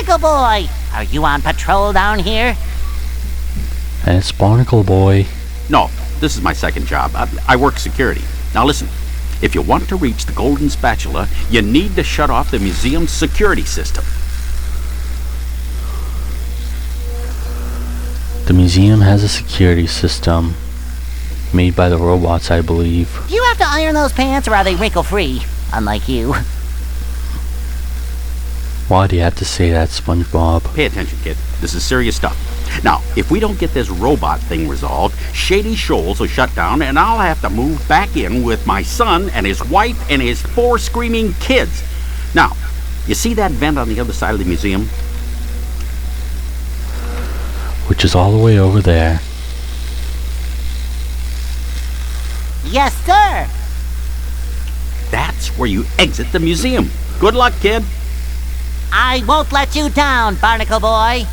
Barnacle Boy! Are you on patrol down here? And it's Barnacle Boy. No, this is my second job. I work security. Now listen, if you want to reach the golden spatula, you need to shut off the museum's security system. The museum has a security system made by the robots, I believe. Do you have to iron those pants or are they wrinkle-free? Unlike you. Why do you have to say that, Spongebob? Pay attention, kid. This is serious stuff. Now, if we don't get this robot thing resolved, Shady Shoals will shut down and I'll have to move back in with my son and his wife and his 4 screaming kids. Now, you see that vent on the other side of the museum? Which is all the way over there. Yes, sir! That's where you exit the museum. Good luck, kid. I won't let you down, Barnacle Boy!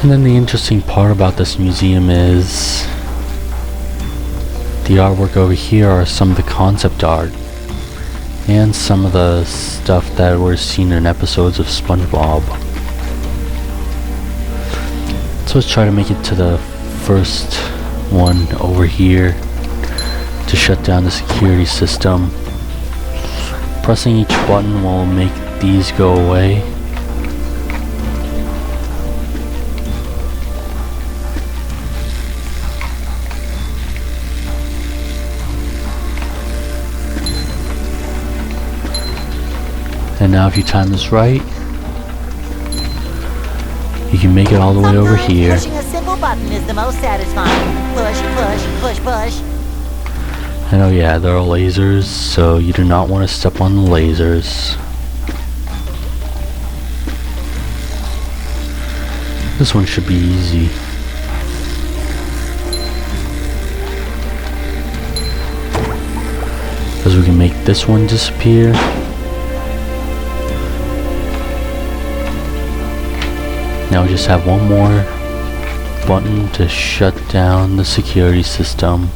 And then the interesting part about this museum is the artwork over here are some of the concept art and some of the stuff that were seen in episodes of SpongeBob. So let's try to make it to the first one over here to shut down the security system. Pressing each button will make these go away. And now if you time this right, you can make it all the way over here. Pushing a simple button is the most satisfying. Push, push, push, push. And oh yeah, there are lasers, so you do not want to step on the lasers. This one should be easy. Because we can make this one disappear. Now we just have one more button to shut down the security system.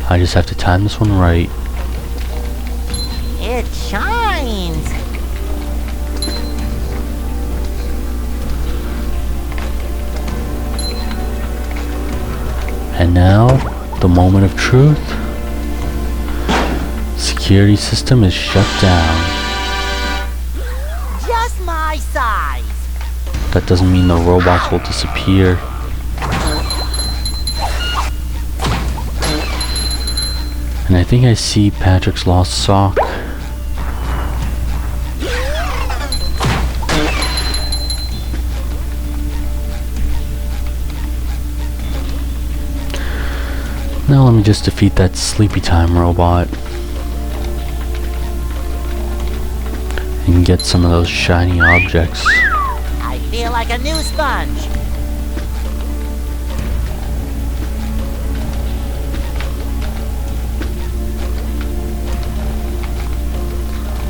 I just have to time this one right. It shines! And now, the moment of truth. Security system is shut down. Just my size! That doesn't mean the robots will disappear. And I think I see Patrick's lost sock. Now let me just defeat that Sleepy Time robot. And get some of those shiny objects. I feel like a new sponge.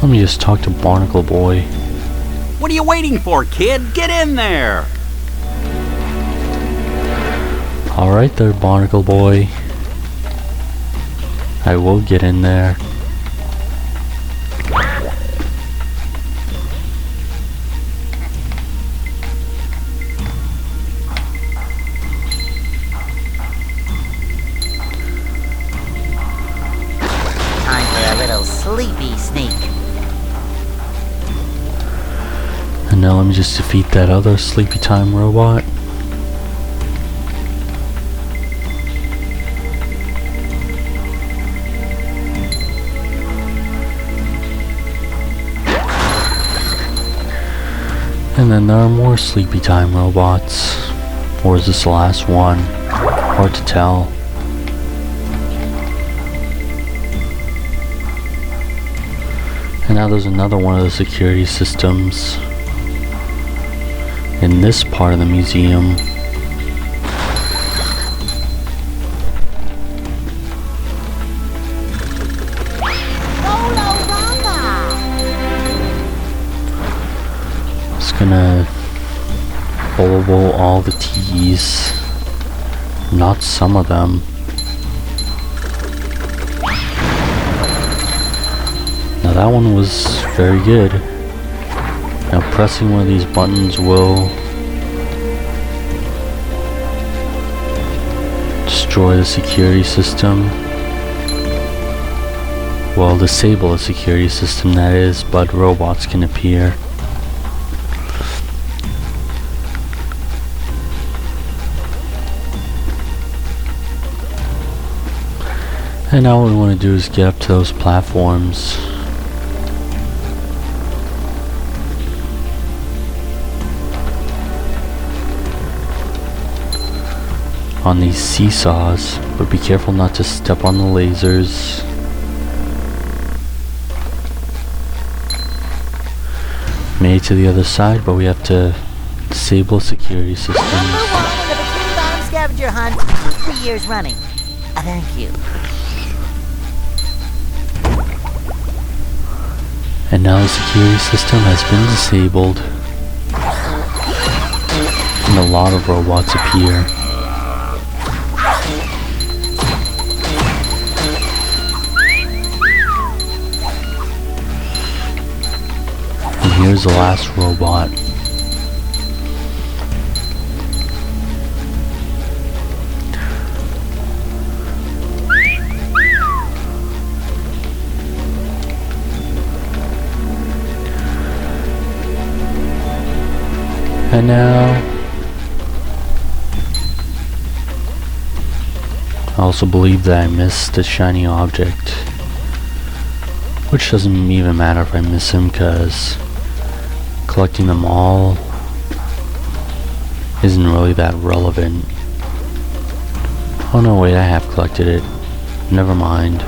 Let me just talk to Barnacle Boy. What are you waiting for, kid? Get in there! Alright there, Barnacle Boy. I will get in there. Time for a little sleepy sneak. And now let me just defeat that other Sleepy Time robot. And then there are more Sleepy Time robots. Or is this the last one? Hard to tell. And now there's another one of the security systems in this part of the museum. Just gonna bubble all the T's. Not some of them. Now that one was very good. Now pressing one of these buttons will destroy the security system. Well, disable the security system, that is, but robots can appear. And now what we want to do is get up to those platforms. On these seesaws, but be careful not to step on the lasers. Made it to the other side, but we have to disable security systems. #1 in the Bikini Bottom scavenger hunt 3 years running. Thank you. And now the security system has been disabled. And a lot of robots appear. And here's the last robot. And now, I also believe that I missed a shiny object, which doesn't even matter if I miss him, because collecting them all isn't really that relevant. Oh no, wait, I have collected it. Never mind.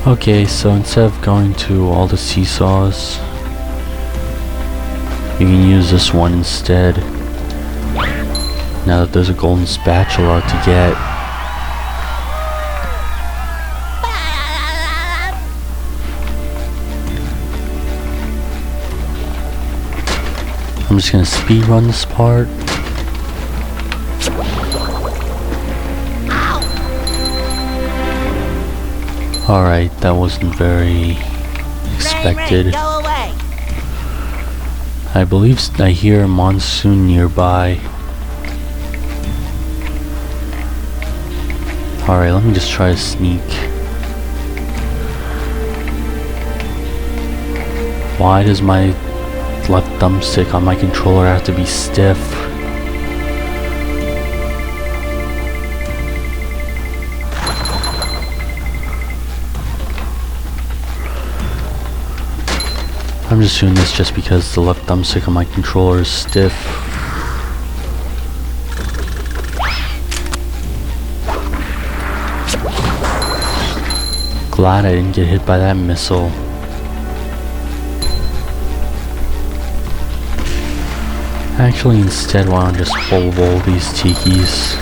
Okay, so instead of going to all the seesaws, you can use this one instead. Now that there's a golden spatula to get. I'm just gonna speed run this part. Alright, that wasn't very expected. Rain, go away. I believe I hear a monsoon nearby. Alright, let me just try to sneak. Why does my left thumbstick on my controller have to be stiff? I'm just doing this just because the left thumbstick on my controller is stiff. Glad I didn't get hit by that missile. Actually, instead, why don't I just full roll these tikis?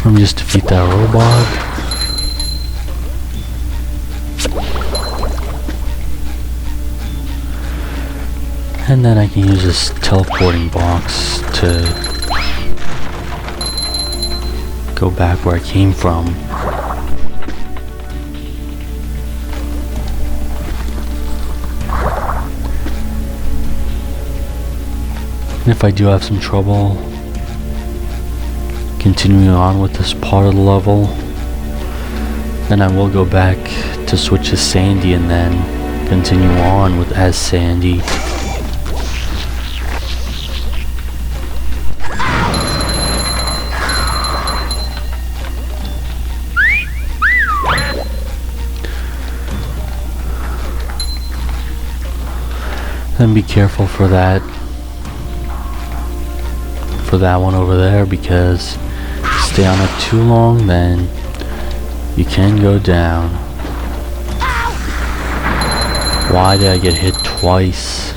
Let me just defeat that robot. And then I can use this teleporting box to go back where I came from. And if I do have some trouble continuing on with this part of the level, then I will go back to switch to Sandy and then continue on with as Sandy. Then be careful for that for that one over there, because if you stay on it too long, then you can go down. Why did I get hit twice?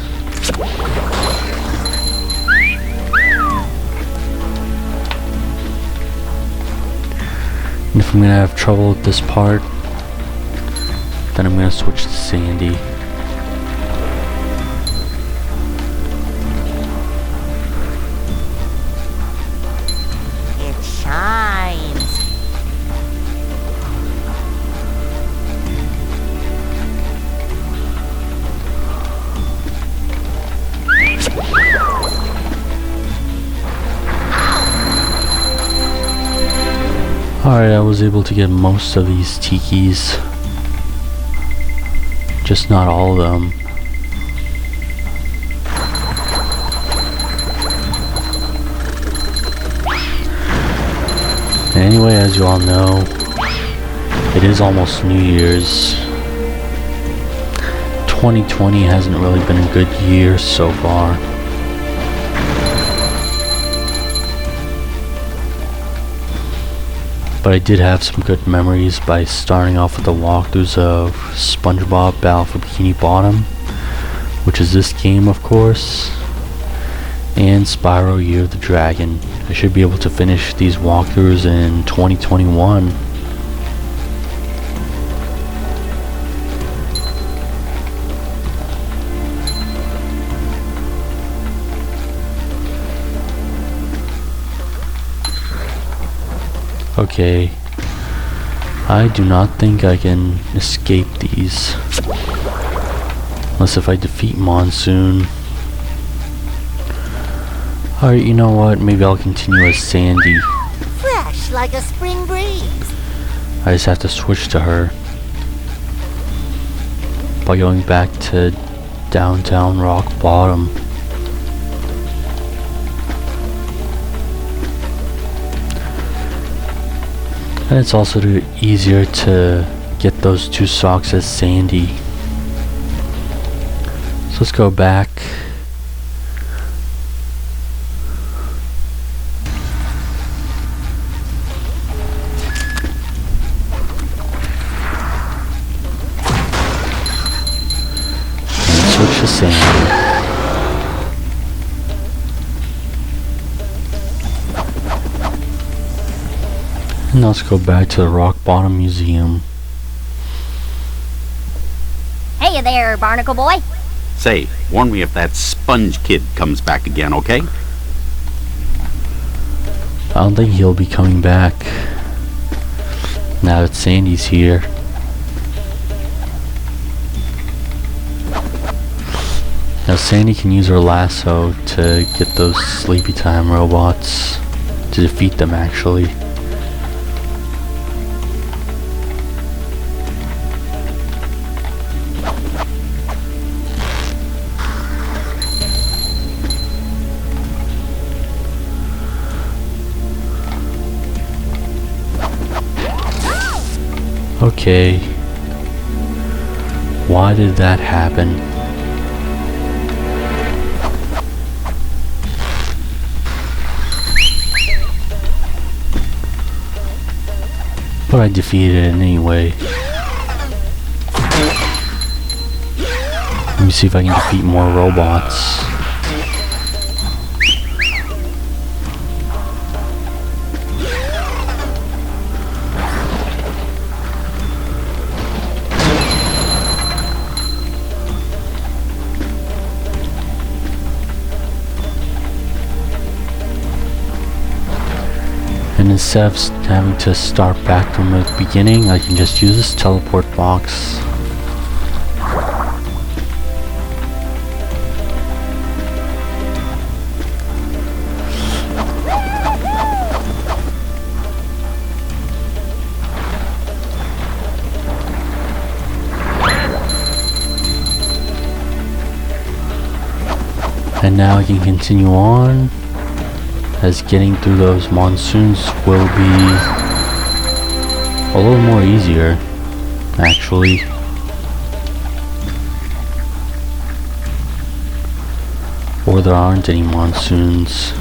And if I'm gonna have trouble with this part, then I'm gonna switch to Sandy. It shines. Alright, I was able to get most of these tikis. Just not all of them. Anyway, as you all know, it is almost New Year's. 2020 hasn't really been a good year so far. But I did have some good memories by starting off with the walkthroughs of Spongebob Battle for Bikini Bottom, which is this game of course, and Spyro Year of the Dragon. I should be able to finish these walkthroughs in 2021. Okay, I do not think I can escape these, unless if I defeat Monsoon. Alright, you know what, maybe I'll continue as Sandy. Fresh like a spring breeze. I just have to switch to her by going back to downtown Rock Bottom. And it's also easier to get those two socks as Sandy. So let's go back. And switch to Sandy. And let's go back to the Rock Bottom Museum. Hey there, Barnacle Boy. Say, warn me if that sponge kid comes back again, okay? I don't think he'll be coming back now that Sandy's here. Now Sandy can use her lasso to get those sleepy time robots, to defeat them actually. Okay, why did that happen? But I defeated it anyway. Let me see if I can defeat more robots. And instead of having to start back from the beginning, I can just use this teleport box. And now I can continue on, as getting through those monsoons will be a little more easier, actually. Or there aren't any monsoons.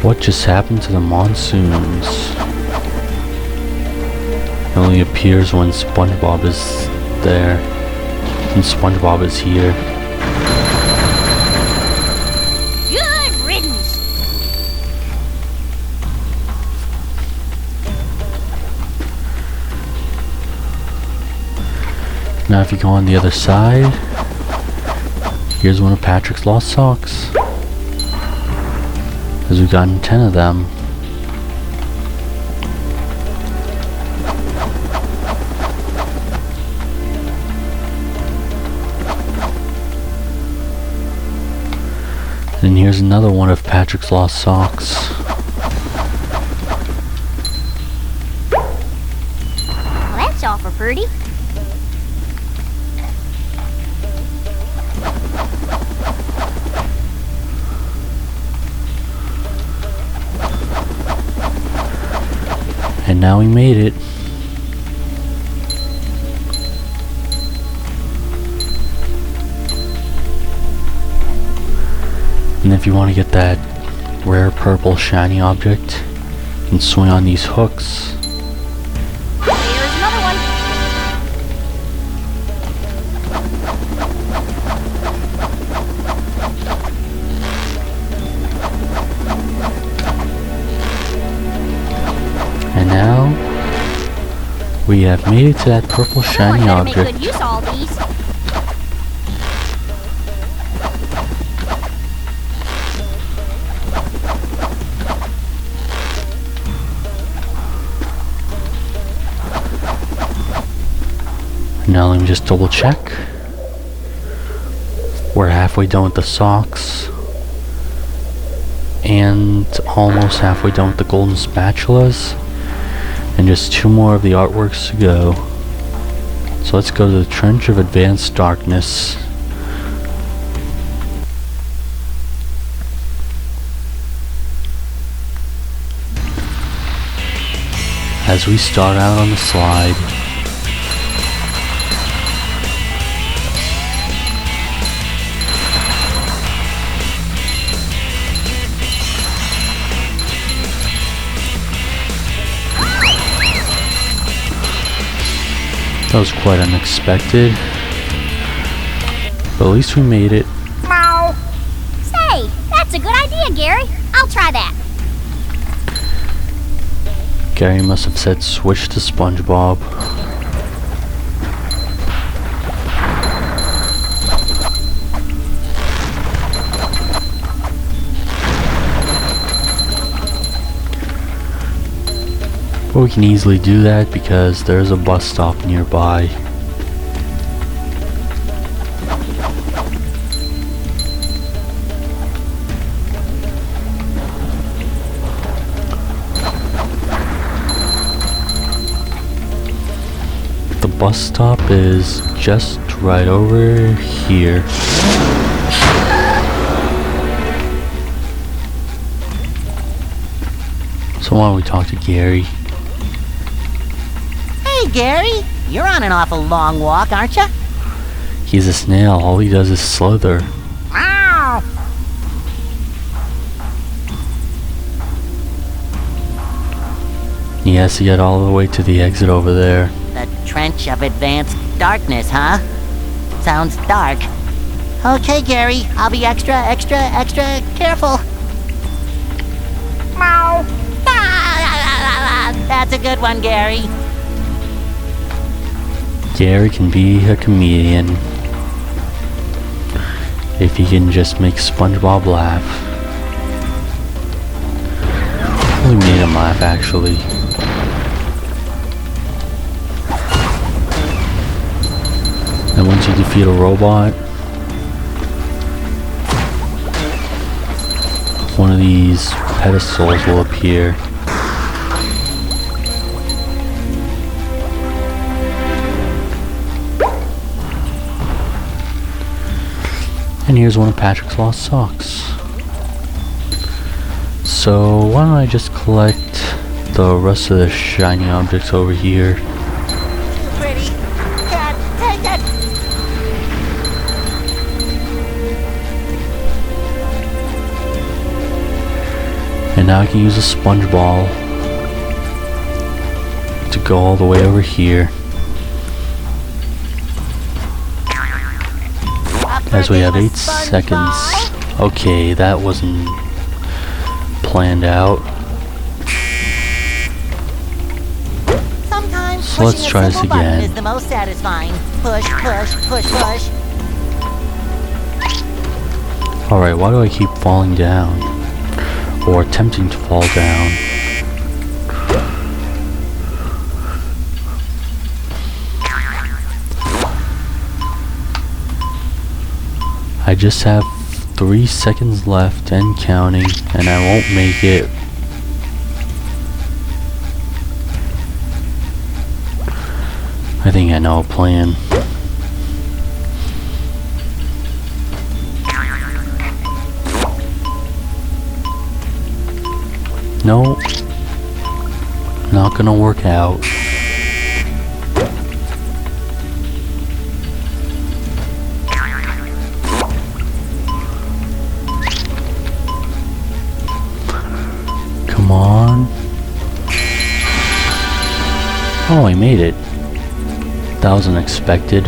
What just happened to the monsoons? It only appears when Spongebob is there. And Spongebob is here. Good riddance. Now if you go on the other side, here's one of Patrick's lost socks. Because we've gotten 10 of them. And here's another one of Patrick's lost socks. Well, that's awful pretty. And now we made it. And if you want to get that rare purple shiny object, you can swing on these hooks. Here's another one. And now we have made it to that purple shiny Someone better make object. good use of all these. Now let me just double check. We're halfway done with the socks. And almost halfway done with the golden spatulas. And just 2 more of the artworks to go. So let's go to the Trench of Advanced Darkness. As we start out on the slide, that was quite unexpected, but at least we made it. Meow. Say, that's a good idea, Gary. I'll try that. Gary must have said switch to Spongebob. But we can easily do that because there's a bus stop nearby. The bus stop is just right over here. So why don't we talk to Gary? Hey, Gary. You're on an awful long walk, aren't you? He's a snail, all he does is slither. Meow. He has to get all the way to the exit over there. The Trench of Advanced Darkness, huh? Sounds dark. Okay, Gary. I'll be extra careful. Meow. That's a good one, Gary. Gary can be a comedian if he can just make SpongeBob laugh. We made him laugh, actually. And once you defeat a robot, one of these pedestals will appear. And here's one of Patrick's lost socks. So why don't I just collect the rest of the shiny objects over here. Pretty. Can't take it. And And now I can use a sponge ball to go all the way over here. As we have 8 seconds. Okay, that wasn't planned out. Sometimes So let's try this again. Is the most satisfying. Push, push, push, push. Alright, why do I keep falling down? Or attempting to fall down? I just have 3 seconds left and counting, and I won't make it. I think I know a plan. No, not gonna work out. Come on. Oh, I made it. That was unexpected.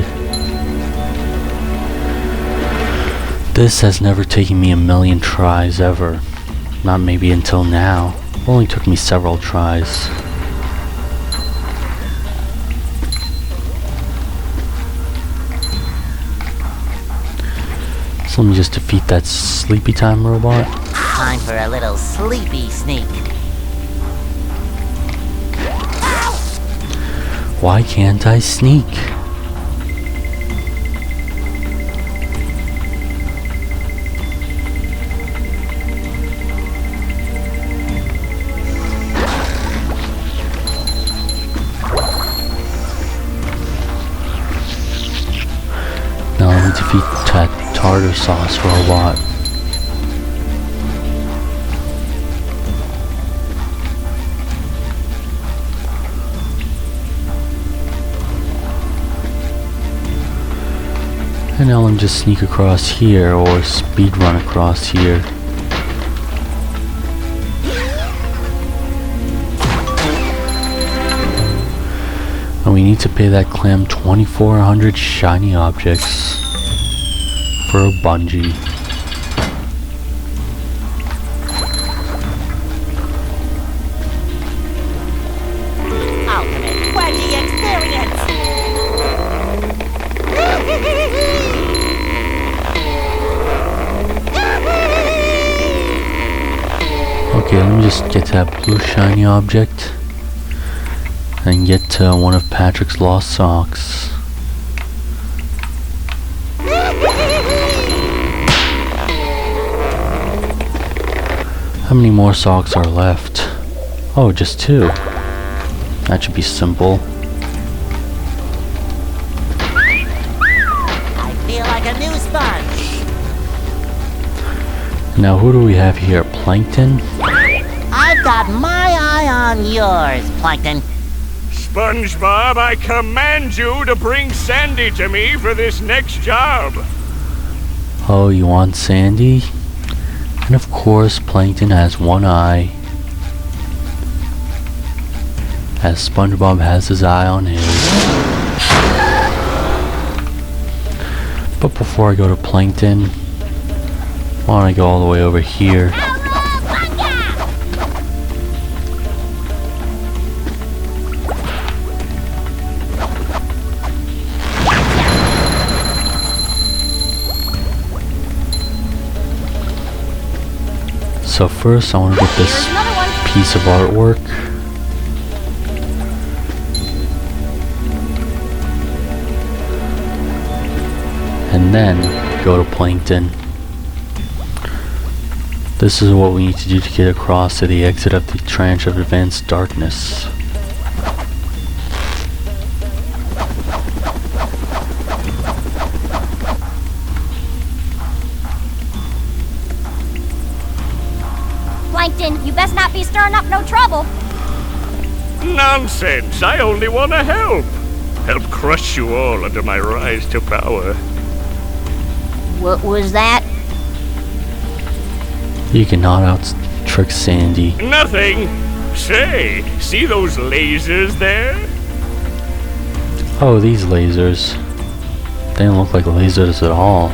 This has never taken me a million tries ever. Not maybe until now. It only took me several tries. So let me just defeat that sleepy time robot. Time for a little sleepy sneak. Why can't I sneak? Now let me defeat that tartar sauce robot. And now let me just sneak across here or speed run across here. And we need to pay that clam 2,400 shiny objects for a bungee. Ultimate wedgie experience. Okay, let me just get to that blue shiny object and get to one of Patrick's lost socks. How many more socks are left? Oh, just 2. That should be simple. I feel like a new sponge. Now who do we have here? Plankton? I've got my eye on yours, Plankton. SpongeBob, I command you to bring Sandy to me for this next job. Oh, you want Sandy? And of course, Plankton has one eye, as SpongeBob has his eye on his. But before I go to Plankton, why don't I go all the way over here? So first I want to get this piece of artwork. And then go to Plankton. This is what we need to do to get across to the exit of the Trench of Advanced Darkness. Plankton, you best not be stirring up no trouble. Nonsense, I only want to help. Help crush you all under my rise to power. What was that? You cannot out trick Sandy. Nothing. Say, see those lasers there? Oh, these lasers. They don't look like lasers at all.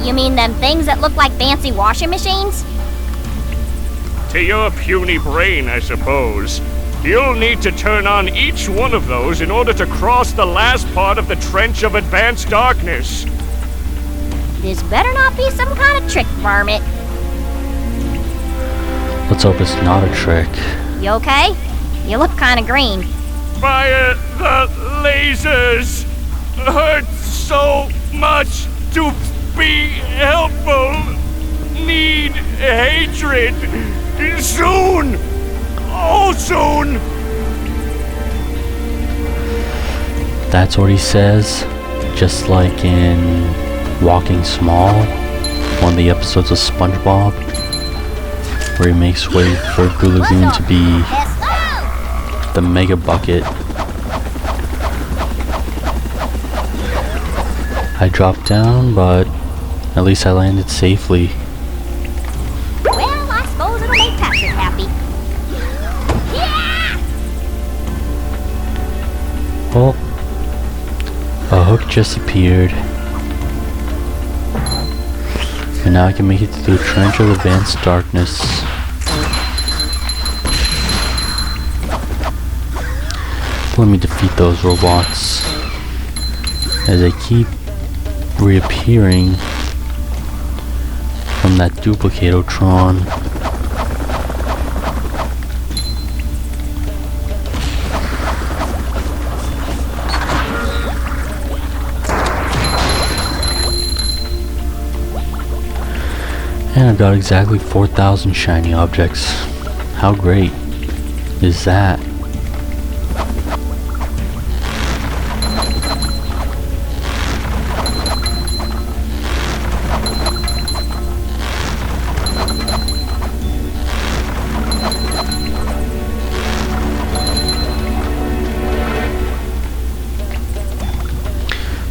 You mean them things that look like fancy washing machines? To your puny brain, I suppose. You'll need to turn on each one of those in order to cross the last part of the trench of advanced darkness. This better not be some kind of trick, varmint. Let's hope it's not a trick. You okay? You look kind of green. Fire the lasers! Hurts so much to be helpful. Need hatred. Soon! Oh, soon! That's what he says, just like in Walking Small, one of the episodes of Spongebob, where he makes way for Blue Lagoon to be the mega bucket. I dropped down, but at least I landed safely. Well, I suppose it'll make Patrick happy. Yeah! Well, a hook just appeared. And now I can make it through the trench of advanced darkness. Let me defeat those robots as they keep reappearing from that duplicatotron. And I've got exactly 4,000 shiny objects. How great is that?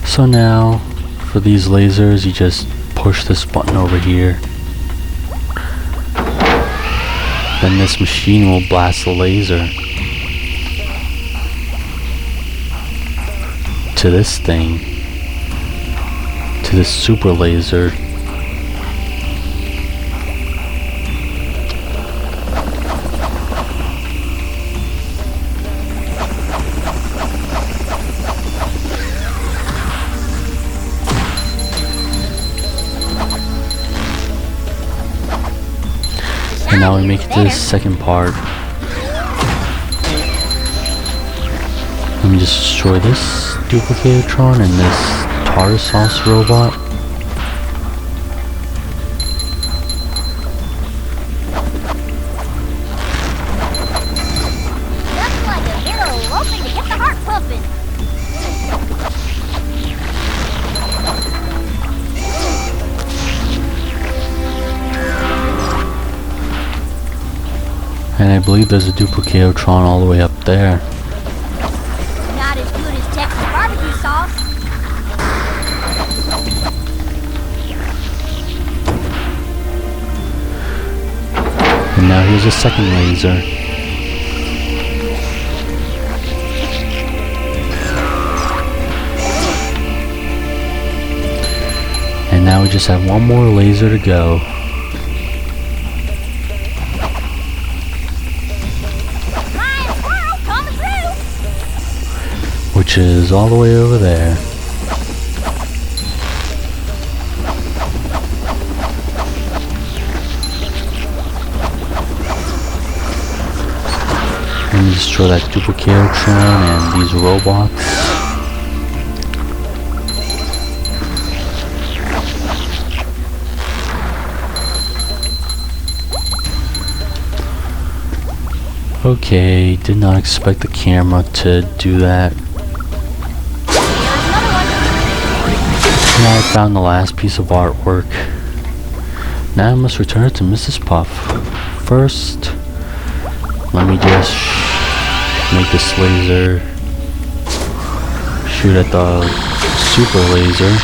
So now, for these lasers, you just push this button over here. Then this machine will blast the laser to this thing, to this super laser. And now we make it to the second part. Let me just destroy this duplicatotron and this tartar sauce robot. Nothing like a hero hoping to get the heart pumping. And I believe there's a duplicatotron all the way up there. Not as good as Texas barbecue sauce. And now here's a second laser. And now we just have one more laser to go. Which is all the way over there. Let me destroy that duplicatotron and these robots. Okay, did not expect the camera to do that. Now I found the last piece of artwork. Now I must return it to Mrs. Puff. First, let me just make this laser shoot at the super laser.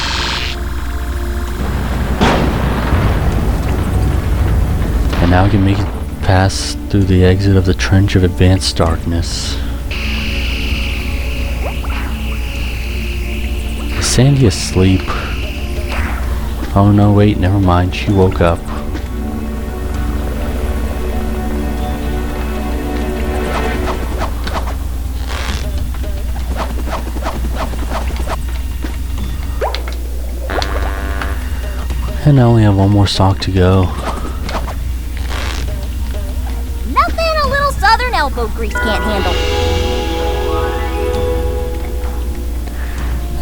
Now we can make it pass through the exit of the trench of advanced darkness. Is Sandy asleep? Oh no, wait, never mind. She woke up. And I only have one more sock to go. Nothing a little southern elbow grease can't handle.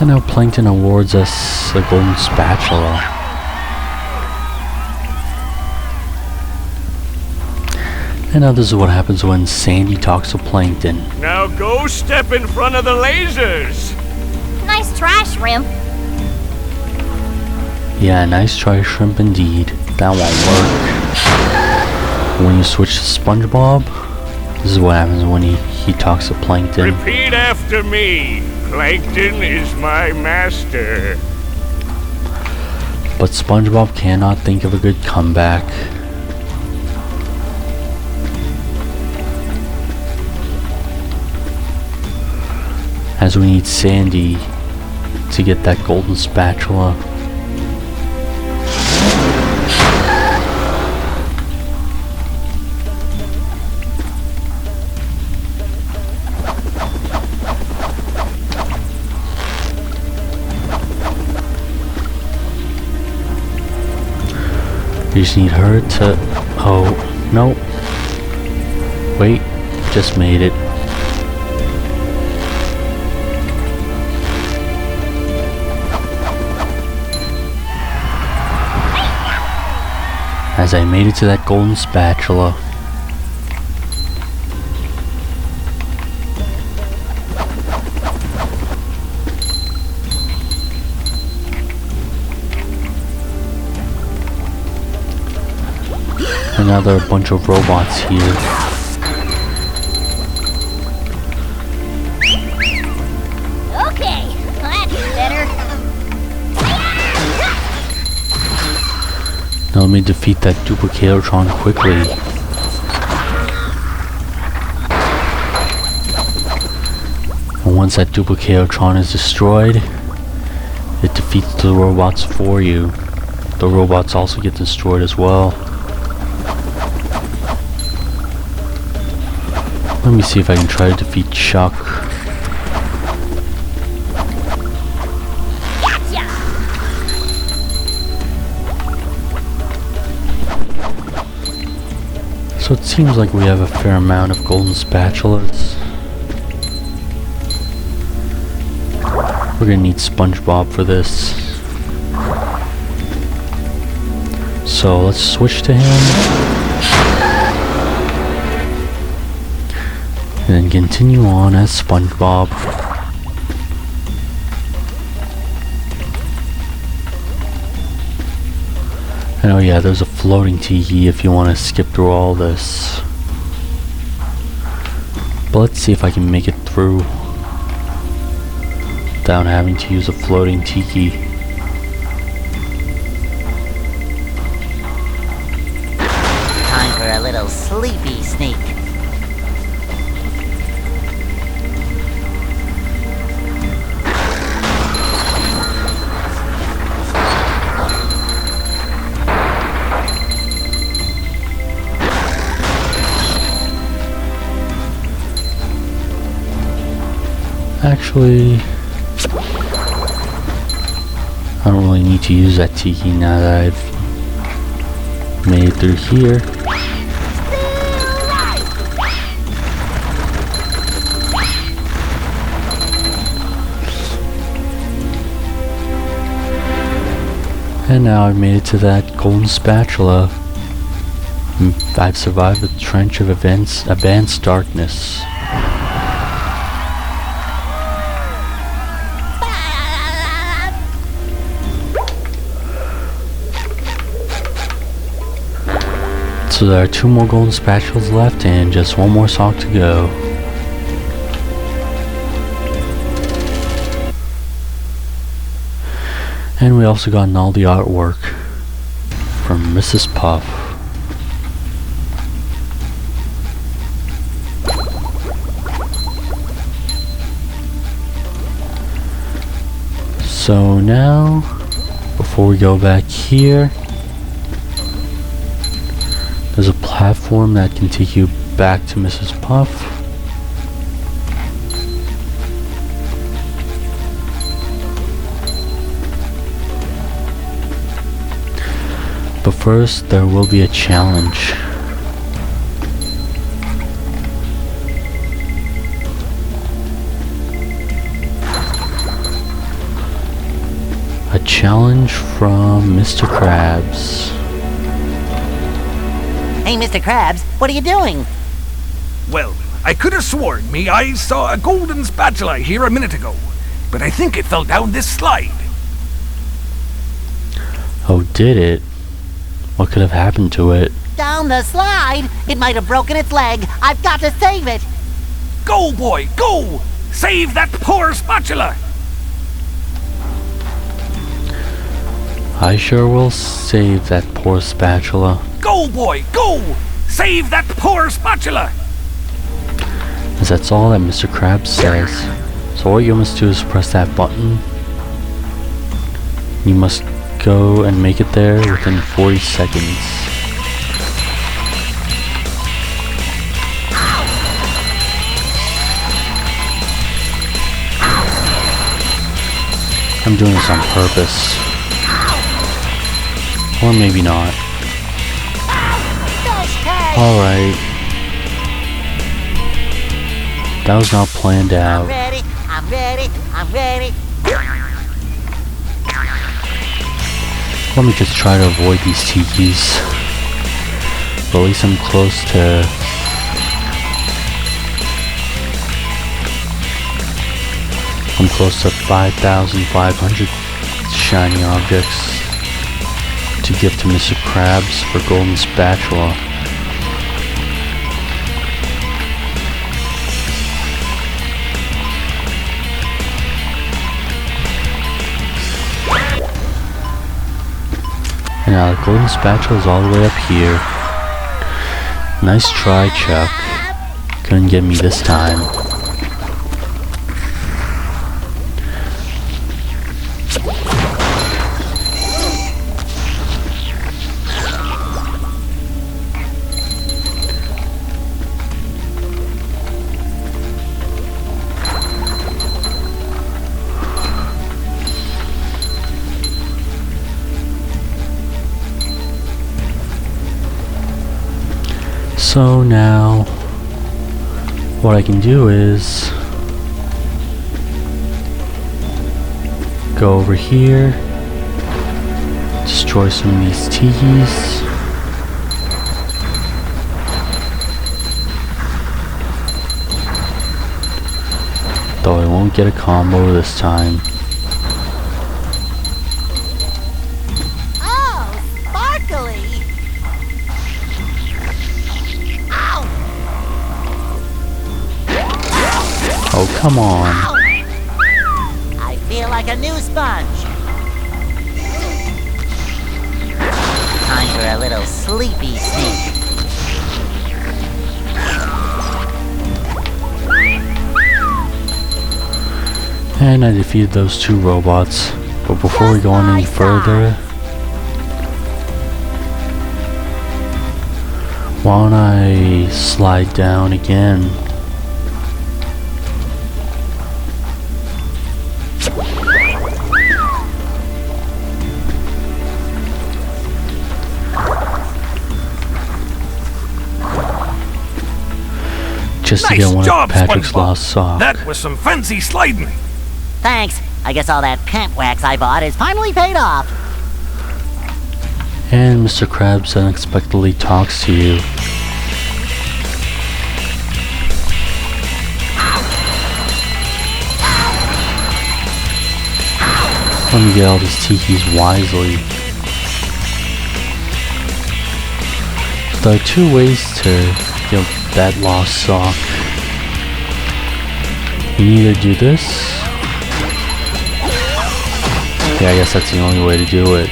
And now Plankton awards us a golden spatula. And now this is what happens when Sandy talks to Plankton. Now go step in front of the lasers. Nice try, Shrimp. Yeah, nice try, Shrimp, indeed. That won't work. When you switch to Spongebob, this is what happens when he talks to Plankton. Repeat after me. Plankton is my master. But Spongebob cannot think of a good comeback. As we need Sandy to get that golden spatula. We just need her to... Oh, no. Wait, just made it. As I made it to that golden spatula. And now there are a bunch of robots here. Okay, that's better. Now let me defeat that Duplicatotron quickly. And once that Duplicatotron is destroyed, it defeats the robots for you. The robots also get destroyed as well. Let me see if I can try to defeat Chuck. Gotcha! So it seems like we have a fair amount of golden spatulas. We're gonna need Spongebob for this. So let's switch to him. And then continue on as Spongebob. And oh yeah, there's a floating tiki if you want to skip through all this. But let's see if I can make it through without having to use a floating tiki. Time for a little sleepy sneak. Actually, I don't really need to use that tiki now that I've made it through here. And now I've made it to that golden spatula. I've survived the trench of advanced darkness. So there are 2 more golden spatulas left and just 1 more sock to go. And we also gotten all the artwork from Mrs. Puff. So now, before we go back here, there's a platform that can take you back to Mrs. Puff. But first, there will be a challenge. A challenge from Mr. Krabs. Hey, Mr. Krabs, what are you doing? Well, I could have sworn me I saw a golden spatula here a minute ago, but I think it fell down this slide. Oh, did it? What could have happened to it? Down the slide? It might have broken its leg. I've got to save it. Go, boy, go! Save that poor spatula! I sure will save that poor spatula. Go, boy, go! Save that poor spatula! As that's all that Mr. Krabs says. So what you must do is press that button. You must go and make it there within 40 seconds. I'm doing this on purpose. Or maybe not. Alright. That was not planned out. I'm ready. Let me just try to avoid these tikis. But at least I'm close to... I'm close to 5,500 shiny objects to give to Mr. Krabs for golden spatula. And now the golden spatula is all the way up here. Nice try, Chuck. Couldn't get me this time. So now, what I can do is go over here, destroy some of these tikis. Though I won't get a combo this time. Oh, come on. I feel like a new sponge. Time for a little sleepy sneak. And I defeated those two robots. But before we go on any further, why don't I slide down again? Just to Nice get one job, of Patrick's Spongebob. lost socks. That was some fancy sliding. Thanks. I guess all that pant wax I bought is finally paid off. And Mr. Krabs unexpectedly talks to you. Let me get all these tikis wisely. There are two ways to get that lost sock. You can either do this. Yeah, I guess that's the only way to do it.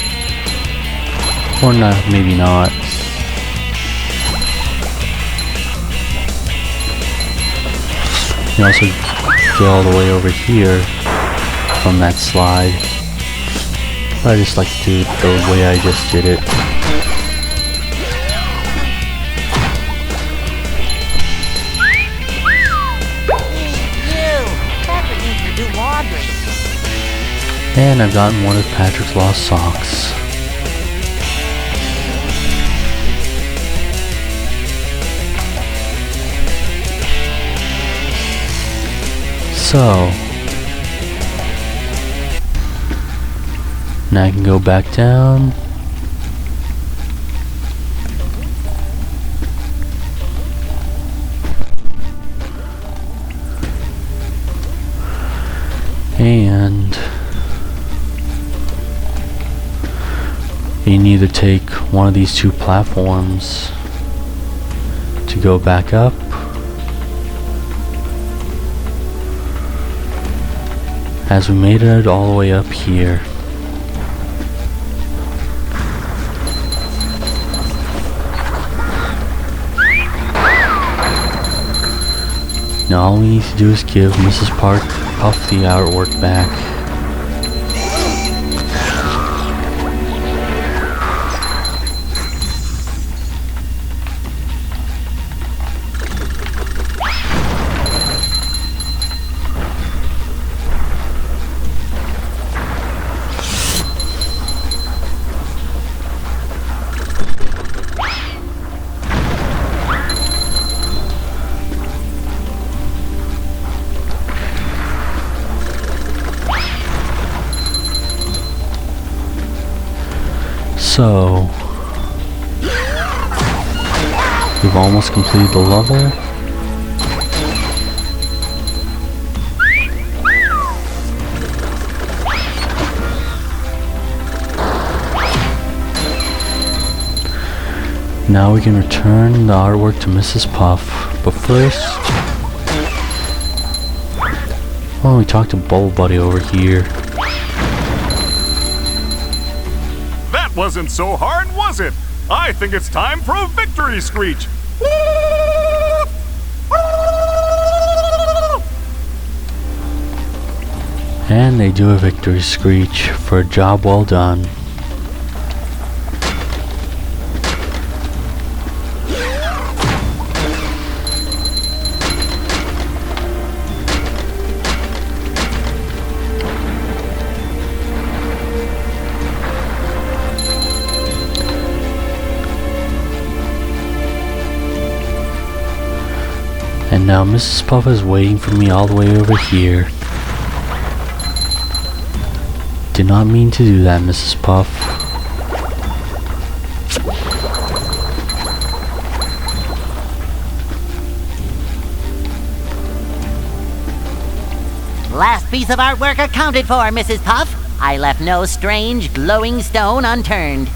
Or not, maybe not. You can also get all the way over here from that slide. But I just like to do it the way I just did it. You! Patrick needs to do laundry. And I've gotten one of Patrick's lost socks. So, now I can go back down. And you can either take one of these two platforms to go back up, as we made it all the way up here. Now all we need to do is give Mrs. Puff the artwork back. So, we've almost completed the level. Now we can return the artwork to Mrs. Puff, but first, why don't we talk to Bubble Buddy over here? Wasn't so hard, was it? I think it's time for a victory screech. And they do a victory screech for a job well done. And now Mrs. Puff is waiting for me all the way over here. Did not mean to do that, Mrs. Puff. Last piece of artwork accounted for, Mrs. Puff. I left no strange, glowing stone unturned.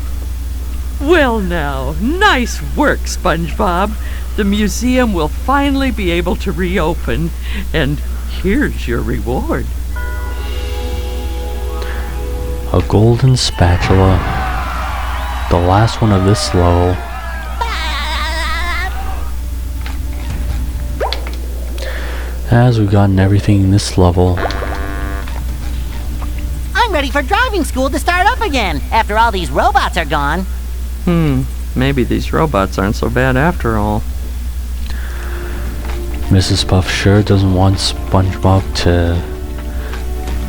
Well now, nice work, Spongebob. The museum will finally be able to reopen, and here's your reward. A golden spatula. The last one of this level. As we've gotten everything in this level. I'm ready for driving school to start up again, after all these robots are gone. Maybe these robots aren't so bad after all. Mrs. Puff sure doesn't want SpongeBob to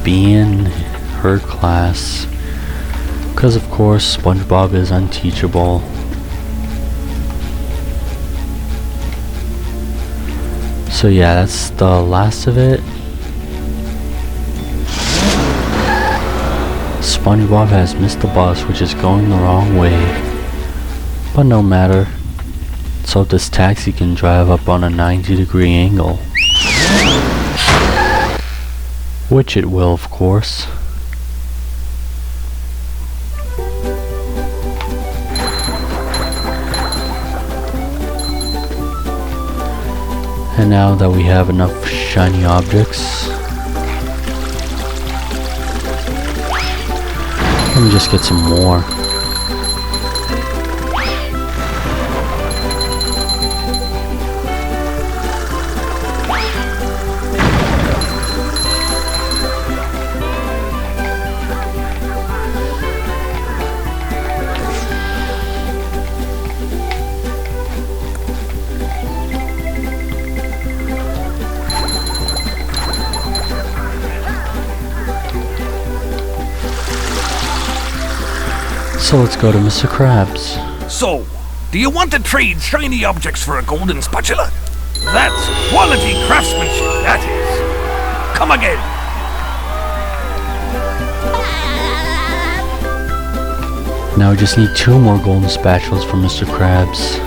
be in her class, because of course SpongeBob is unteachable. So yeah, that's the last of it. SpongeBob has missed the bus, which is going the wrong way, but no matter. So this taxi can drive up on a 90-degree angle. Which it will, of course. And now that we have enough shiny objects, let me just get some more. So let's go to Mr. Krabs. So, do you want to trade shiny objects for a golden spatula? That's quality craftsmanship, that is. Come again. Now we just need 2 more golden spatulas for Mr. Krabs.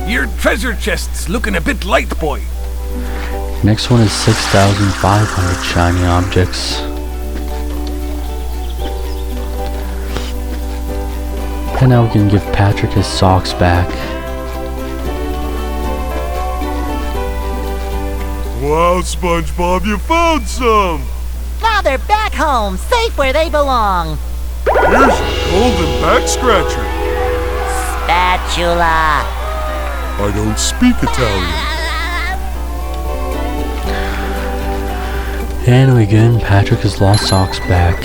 Your treasure chest's looking a bit light, boy. Next one is 6,500 shiny objects. And now we can give Patrick his socks back. Wow, SpongeBob, you found some! Now they're back home, safe where they belong. Here's your golden back scratcher. Spatula. I don't speak Italian. And we again, Patrick his lost socks back.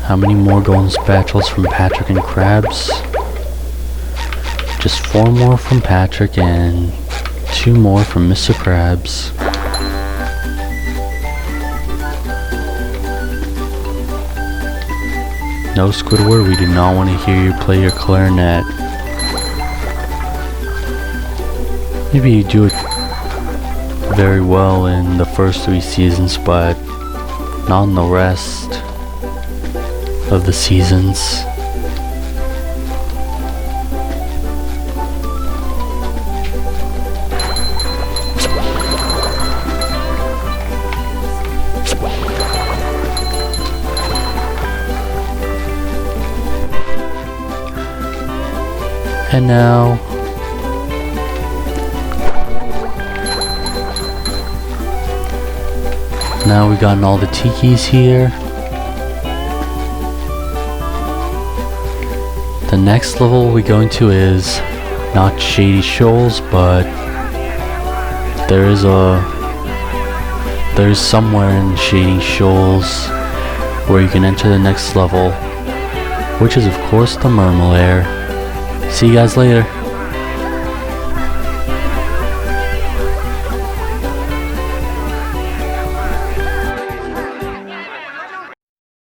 How many more golden spatulas from Patrick and Krabs? Just 4 more from Patrick and 2 more from Mr. Krabs. No, Squidward, we do not want to hear you play your clarinet. Maybe you do it very well in the first 3 seasons, but not in the rest of the seasons. And now we gotten all the tikis here. The next level we're going to is not Shady Shoals, but there's somewhere in Shady Shoals where you can enter the next level, which is of course the Mermalair. See you guys later.